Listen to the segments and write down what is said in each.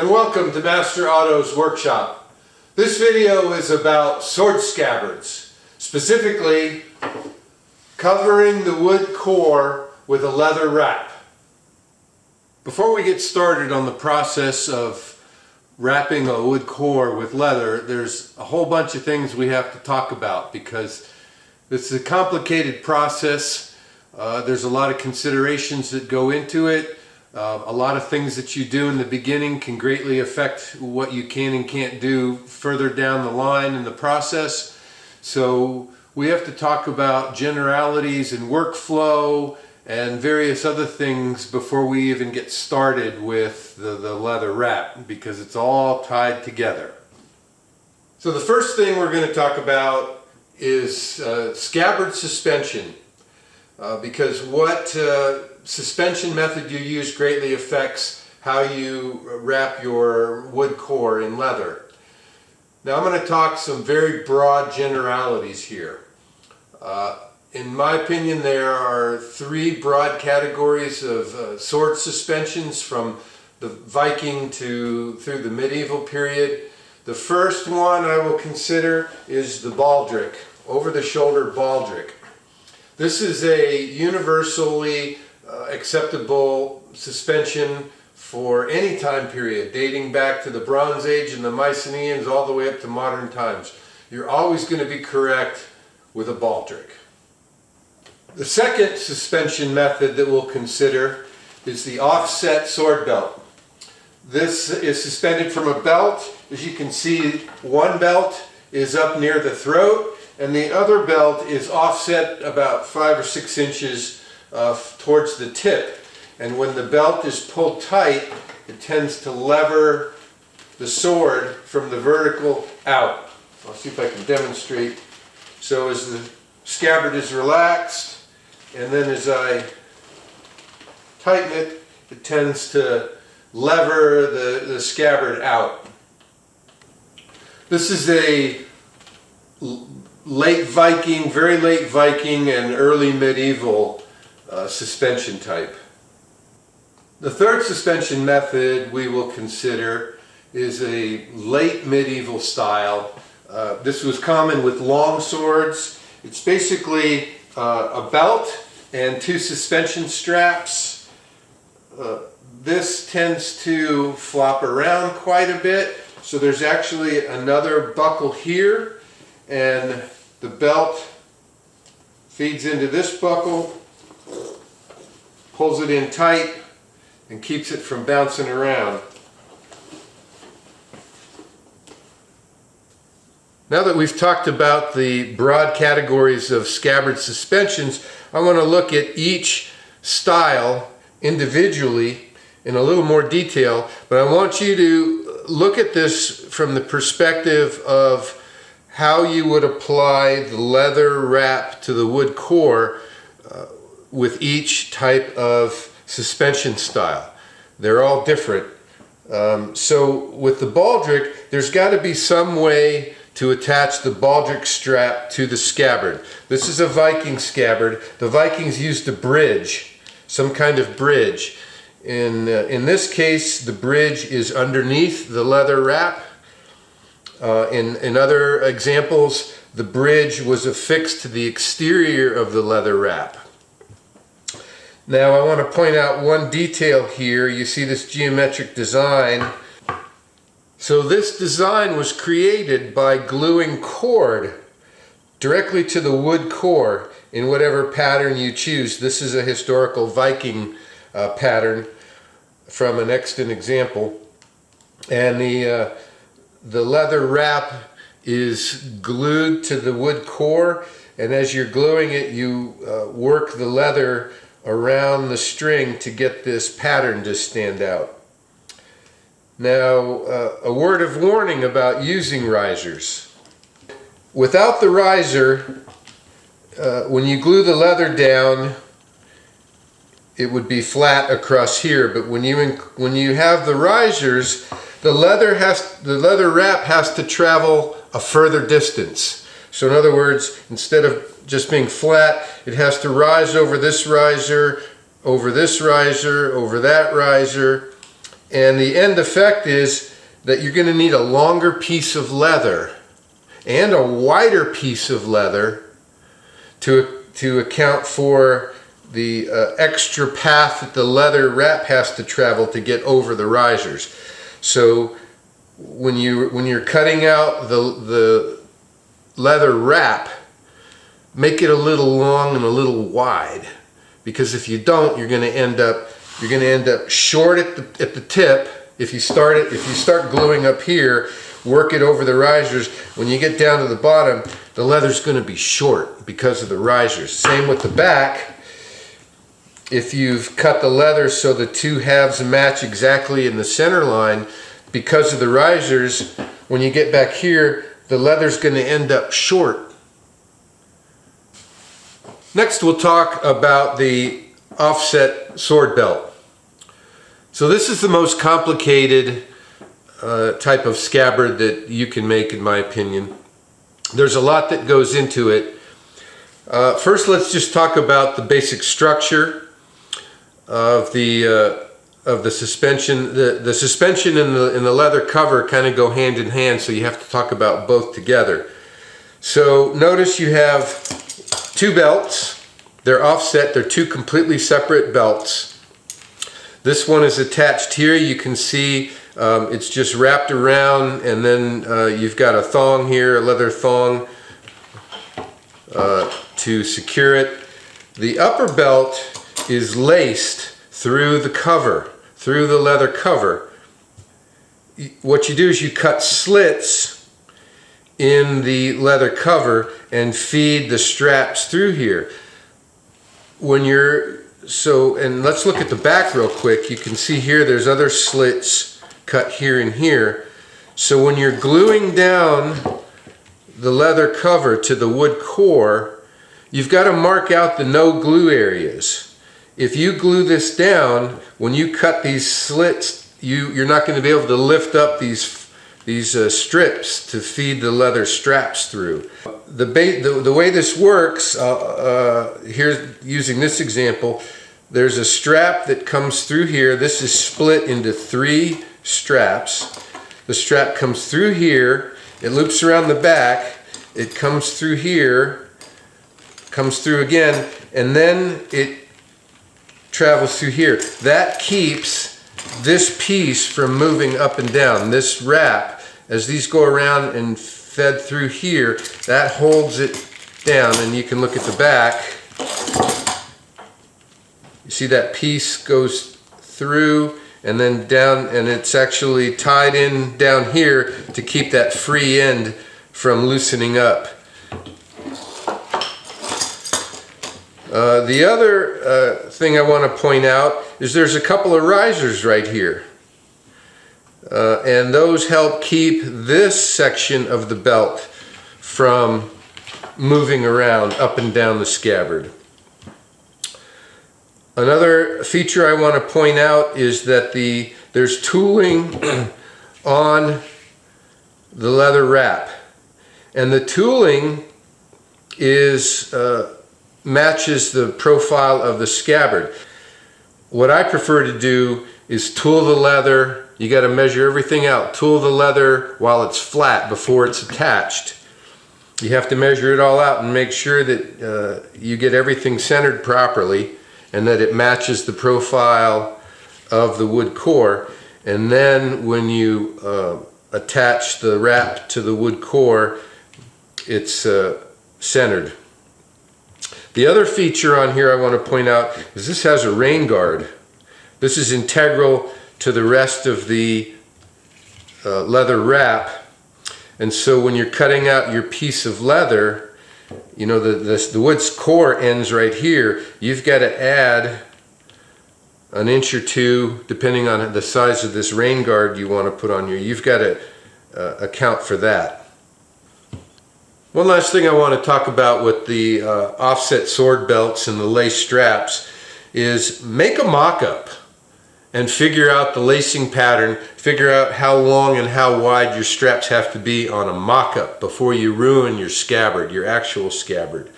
and welcome to Master Auto's workshop. This video is about sword scabbards, specifically covering the wood core with a leather wrap. Before we get started on the process of wrapping a wood core with leather, there's a whole bunch of things we have to talk about because it's a complicated process. There's a lot of considerations that go into it. A lot of things that you do in the beginning can greatly affect what you can and can't do further down the line in the process. So we have to talk about generalities and workflow and various other things before we even get started with the leather wrap, because it's all tied together. So the first thing we're going to talk about is scabbard suspension, because what suspension method you use greatly affects how you wrap your wood core in leather. Now I'm going to talk some very broad generalities here. In my opinion, there are three broad categories of sword suspensions from the Viking through the medieval period. The first one I will consider is the baldric, over-the-shoulder baldric. This is a universally acceptable suspension for any time period, dating back to the Bronze Age and the Mycenaeans all the way up to modern times. You're always going to be correct with a baldric. The second suspension method that we'll consider is the offset sword belt. This is suspended from a belt. As you can see, one belt is up near the throat and the other belt is offset about 5 or 6 inches towards the tip. And when the belt is pulled tight, it tends to lever the sword from the vertical out. I'll see if I can demonstrate. So as the scabbard is relaxed, and then as I tighten it, it tends to lever the scabbard out. This is a late Viking, very late Viking and early medieval suspension type. The third suspension method we will consider is a late medieval style. This was common with long swords. It's basically a belt and 2 suspension straps. This tends to flop around quite a bit, so there's actually another buckle here, and the belt feeds into this buckle, pulls it in tight, and keeps it from bouncing around. Now that we've talked about the broad categories of scabbard suspensions, I want to look at each style individually in a little more detail, but I want you to look at this from the perspective of how you would apply the leather wrap to the wood core with each type of suspension style. They're all different. So with the baldric, there's got to be some way to attach the baldric strap to the scabbard. This is a Viking scabbard. The Vikings used a bridge, some kind of bridge. In this case, the bridge is underneath the leather wrap. In other examples, the bridge was affixed to the exterior of the leather wrap. Now I want to point out one detail here. You see this geometric design. So this design was created by gluing cord directly to the wood core in whatever pattern you choose. This is a historical Viking pattern from an extant example. And the leather wrap is glued to the wood core, and as you're gluing it, you work the leather around the string to get this pattern to stand out. Now, a word of warning about using risers. Without the riser, when you glue the leather down, it would be flat across here, but when you have the risers, the leather wrap has to travel a further distance. So in other words, instead of just being flat, it has to rise over this riser, over this riser, over that riser, And the end effect is that you're going to need a longer piece of leather and a wider piece of leather to account for the extra path that the leather wrap has to travel to get over the risers. So when you're cutting out the leather wrap, make it a little long and a little wide, because if you don't, you're going to end up short at the tip. If you start gluing up here, work it over the risers. When you get down to the bottom, the leather's going to be short because of the risers. Same with the back. If you've cut the leather so the two halves match exactly in the center line, because of the risers, when you get back here, the leather's going to end up short. Next, we'll talk about the offset sword belt. So this is the most complicated type of scabbard that you can make, in my opinion. There's a lot that goes into it. First, let's just talk about the basic structure of the suspension. The suspension and the leather cover kind of go hand in hand, so you have to talk about both together. So notice you have two belts. They're offset. They're two completely separate belts. This one is attached here. You can see it's just wrapped around, and then you've got a thong here, a leather thong to secure it. The upper belt is laced through the cover, through the leather cover. What you do is you cut slits in the leather cover and feed the straps through here. And let's look at the back real quick. You can see here there's other slits cut here and here. So when you're gluing down the leather cover to the wood core, you've got to mark out the no glue areas. If you glue this down, when you cut these slits, you're not going to be able to lift up these strips to feed the leather straps through. The way this works, here's using this example. There's a strap that comes through here. This is split into 3 straps. The strap comes through here. It loops around the back. It comes through here, comes through again, and then it travels through here. That keeps this piece from moving up and down. This wrap, as these go around and fed through here, that holds it down. And you can look at the back. You see that piece goes through and then down, and it's actually tied in down here to keep that free end from loosening up. The other thing I want to point out is there's a couple of risers right here. And those help keep this section of the belt from moving around up and down the scabbard. Another feature I want to point out is that there's tooling on the leather wrap. And the tooling matches the profile of the scabbard. What I prefer to do is tool the leather. You got to measure everything out. Tool the leather while it's flat before it's attached. You have to measure it all out and make sure that you get everything centered properly and that it matches the profile of the wood core. And then when you attach the wrap to the wood core, it's centered. The other feature on here I want to point out is this has a rain guard. This is integral to the rest of the leather wrap. And so when you're cutting out your piece of leather, you know, the wood's core ends right here. You've got to add an inch or two, depending on the size of this rain guard you want to put on here. You've got to account for that. One last thing I want to talk about with the offset sword belts and the lace straps is make a mock-up and figure out the lacing pattern, figure out how long and how wide your straps have to be on a mock-up before you ruin your scabbard, your actual scabbard.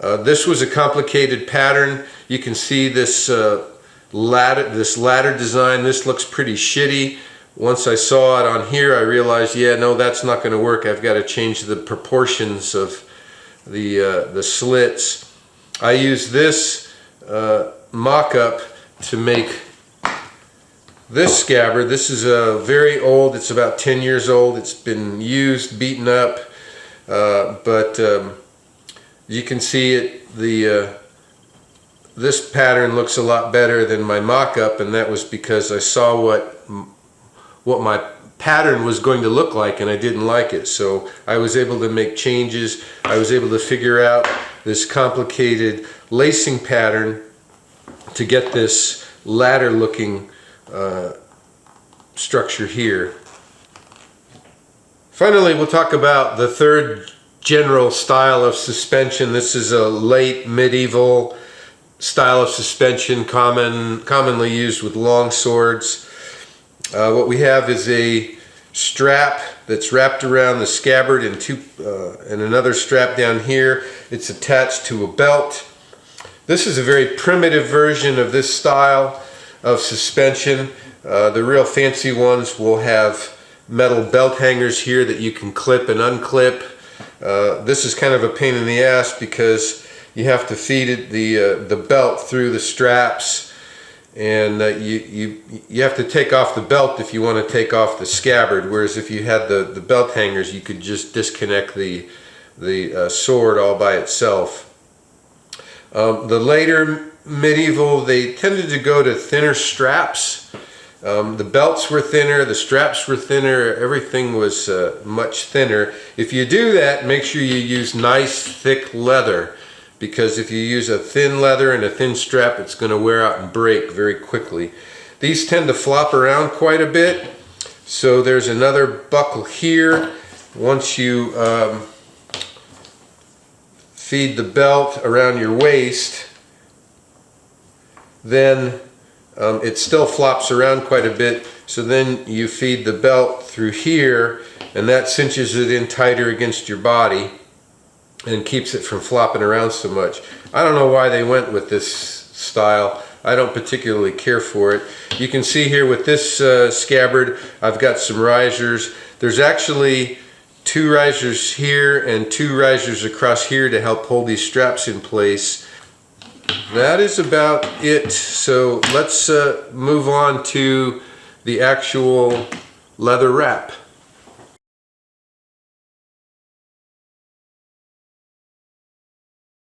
This was a complicated pattern. You can see this this ladder design. This looks pretty shitty. Once I saw it on here, I realized, yeah, no, that's not going to work. I've got to change the proportions of the slits. I use this mock-up to make this scabbard. This is very old. It's about 10 years old. It's been used, beaten up, but you can see it. This pattern looks a lot better than my mock-up, and that was because I saw what my pattern was going to look like, and I didn't like it. So I was able to make changes. I was able to figure out this complicated lacing pattern to get this ladder looking structure here. Finally, we'll talk about the third general style of suspension. This is a late medieval style of suspension, commonly used with long swords. What we have is a strap that's wrapped around the scabbard and another strap down here. It's attached to a belt. This is a very primitive version of this style of suspension. The real fancy ones will have metal belt hangers here that you can clip and unclip. This is kind of a pain in the ass because you have to feed it the belt through the straps, and you have to take off the belt if you want to take off the scabbard, whereas if you had the belt hangers, you could just disconnect the sword all by itself. The later medieval, they tended to go to thinner straps. The belts were thinner, the straps were thinner, everything was much thinner. If you do that, make sure you use nice thick leather, because if you use a thin leather and a thin strap, it's going to wear out and break very quickly. These tend to flop around quite a bit, so there's another buckle here. Once you feed the belt around your waist, then it still flops around quite a bit, so then you feed the belt through here, and that cinches it in tighter against your body and keeps it from flopping around so much. I don't know why they went with this style. I don't particularly care for it. You can see here with this scabbard, I've got some risers. There's actually 2 risers here and 2 risers across here to help hold these straps in place. That is about it. So let's move on to the actual leather wrap.